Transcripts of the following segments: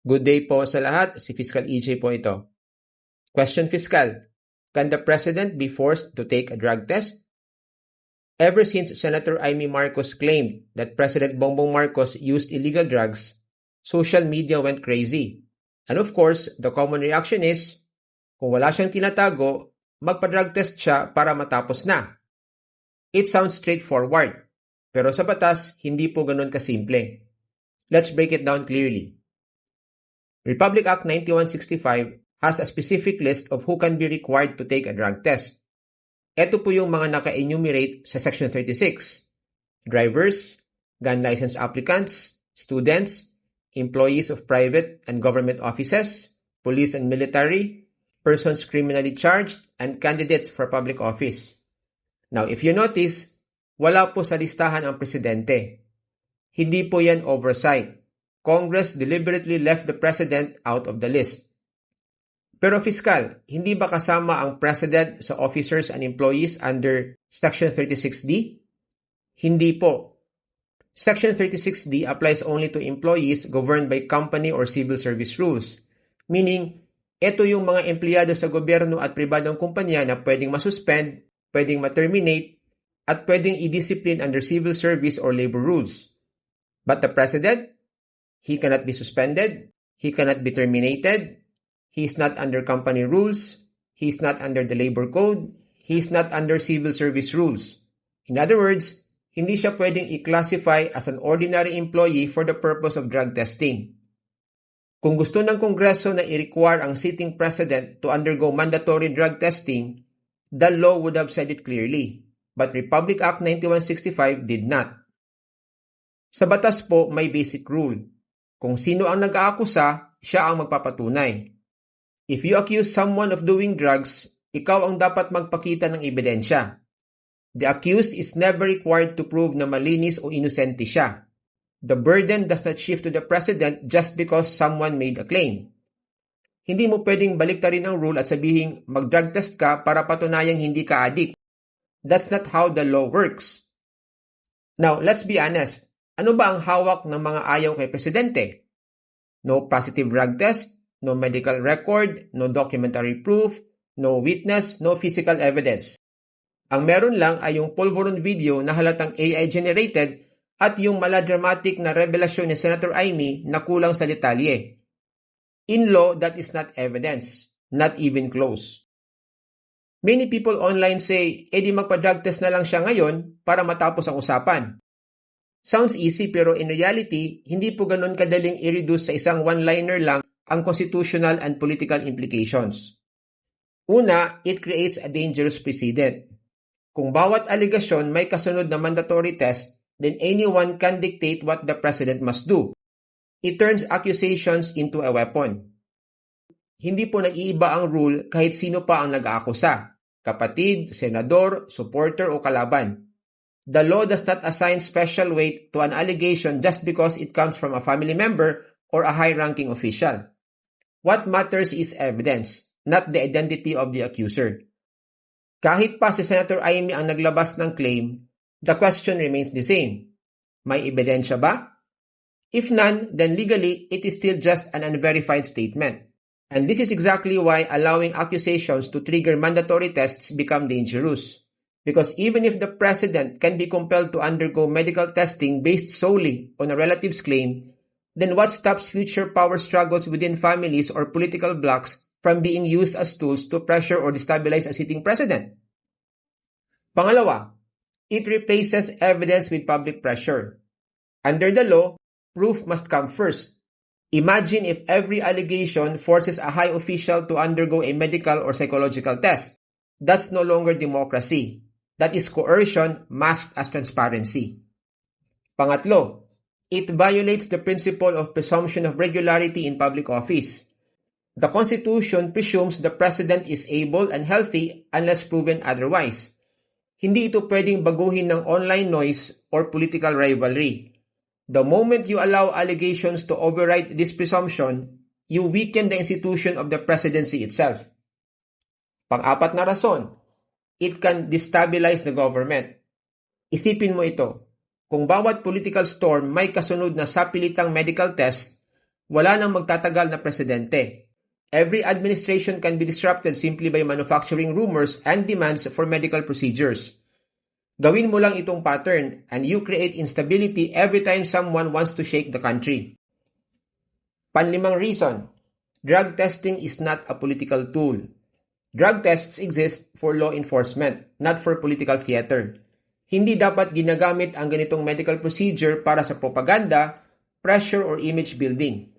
Good day po sa lahat. Si Fiscal EJ po ito. Question Fiscal. Can the President be forced to take a drug test? Ever since Senator Amy Marcos claimed that President Bongbong Marcos used illegal drugs, social media went crazy. And of course, the common reaction is, kung wala siyang tinatago, magpa-drug test siya para matapos na. It sounds straightforward, pero sa batas, hindi po ganun kasimple. Let's break it down clearly. Republic Act 9165 has a specific list of who can be required to take a drug test. Ito po yung mga naka-enumerate sa Section 36. Drivers, gun license applicants, students, employees of private and government offices, police and military, persons criminally charged, and candidates for public office. Now, if you notice, wala po sa listahan ang presidente. Hindi po yan oversight. Congress deliberately left the President out of the list. Pero Fiscal, hindi ba kasama ang President sa officers and employees under Section 36D? Hindi po. Section 36D applies only to employees governed by company or civil service rules. Meaning, ito yung mga empleyado sa gobyerno at pribadong kumpanya na pwedeng masuspend, pwedeng ma-terminate, at pwedeng i-discipline under civil service or labor rules. But the President, he cannot be suspended, he cannot be terminated, he is not under company rules, he is not under the labor code, he is not under civil service rules. In other words, hindi siya pwedeng i-classify as an ordinary employee for the purpose of drug testing. Kung gusto ng Kongreso na i-require ang sitting President to undergo mandatory drug testing, the law would have said it clearly. But Republic Act 9165 did not. Sa batas po, may basic rule. Kung sino ang nag-aakusa, siya ang magpapatunay. If you accuse someone of doing drugs, ikaw ang dapat magpakita ng ebidensya. The accused is never required to prove na malinis o inosente siya. The burden does not shift to the President just because someone made a claim. Hindi mo pwedeng baliktarin ang rule at sabihin mag-drug test ka para patunayang hindi ka addict. That's not how the law works. Now, let's be honest. Ano ba ang hawak ng mga ayaw kay Presidente? No positive drug test, no medical record, no documentary proof, no witness, no physical evidence. Ang meron lang ay yung pulveron video na halatang AI-generated at yung maladramatic na revelasyon ni Senator Amy na kulang sa detalye. In law, that is not evidence, not even close. Many people online say, di magpa-drug test na lang siya ngayon para matapos ang usapan. Sounds easy pero in reality, hindi po ganun kadaling i-reduce sa isang one-liner lang ang constitutional and political implications. Una, it creates a dangerous precedent. Kung bawat aligasyon may kasunod na mandatory test, then anyone can dictate what the President must do. It turns accusations into a weapon. Hindi po nag-iiba ang rule kahit sino pa ang nag-aakusa, kapatid, senador, supporter o kalaban. The law does not assign special weight to an allegation just because it comes from a family member or a high-ranking official. What matters is evidence, not the identity of the accuser. Kahit pa si Senator Amy ang naglabas ng claim, the question remains the same. May ebidensya ba? If none, then legally, it is still just an unverified statement. And this is exactly why allowing accusations to trigger mandatory tests become dangerous. Because even if the President can be compelled to undergo medical testing based solely on a relative's claim, then what stops future power struggles within families or political blocs from being used as tools to pressure or destabilize a sitting President? Pangalawa, it replaces evidence with public pressure. Under the law, proof must come first. Imagine if every allegation forces a high official to undergo a medical or psychological test. That's no longer democracy. That is coercion masked as transparency. Pangatlo, it violates the principle of presumption of regularity in public office. The Constitution presumes the President is able and healthy unless proven otherwise. Hindi ito pwedeng baguhin ng online noise or political rivalry. The moment you allow allegations to override this presumption, you weaken the institution of the presidency itself. Pang-apat na rason, it can destabilize the government. Isipin mo ito, kung bawat political storm may kasunod na sapilitang medical test, Wala nang magtatagal na presidente. Every administration can be disrupted simply by manufacturing rumors and demands for medical procedures. Gawin mo lang itong pattern and you create instability every time someone wants to shake the country. Panlimang reason, drug testing is not a political tool. Drug tests exist for law enforcement, not for political theater. Hindi dapat ginagamit ang ganitong medical procedure para sa propaganda, pressure, or image building.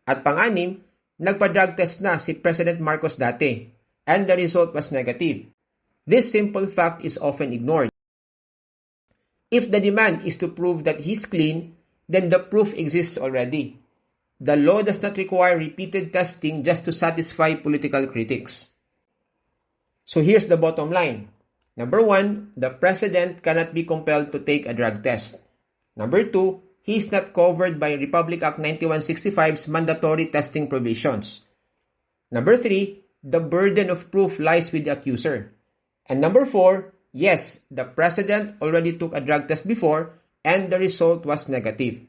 At pang-anim, nagpa-drug test na si President Marcos dati, and the result was negative. This simple fact is often ignored. If the demand is to prove that he's clean, then the proof exists already. The law does not require repeated testing just to satisfy political critics. So here's the bottom line. Number 1, the president cannot be compelled to take a drug test. Number 2, he is not covered by Republic Act 9165's mandatory testing provisions. Number 3, the burden of proof lies with the accuser. And number 4, yes, the president already took a drug test before and the result was negative.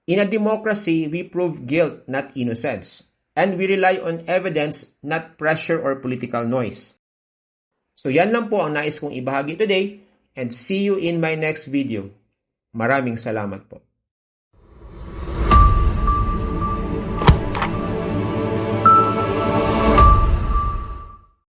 In a democracy, we prove guilt, not innocence. And we rely on evidence, not pressure or political noise. So yan lang po ang nais kong ibahagi today and see you in my next video. Maraming salamat po.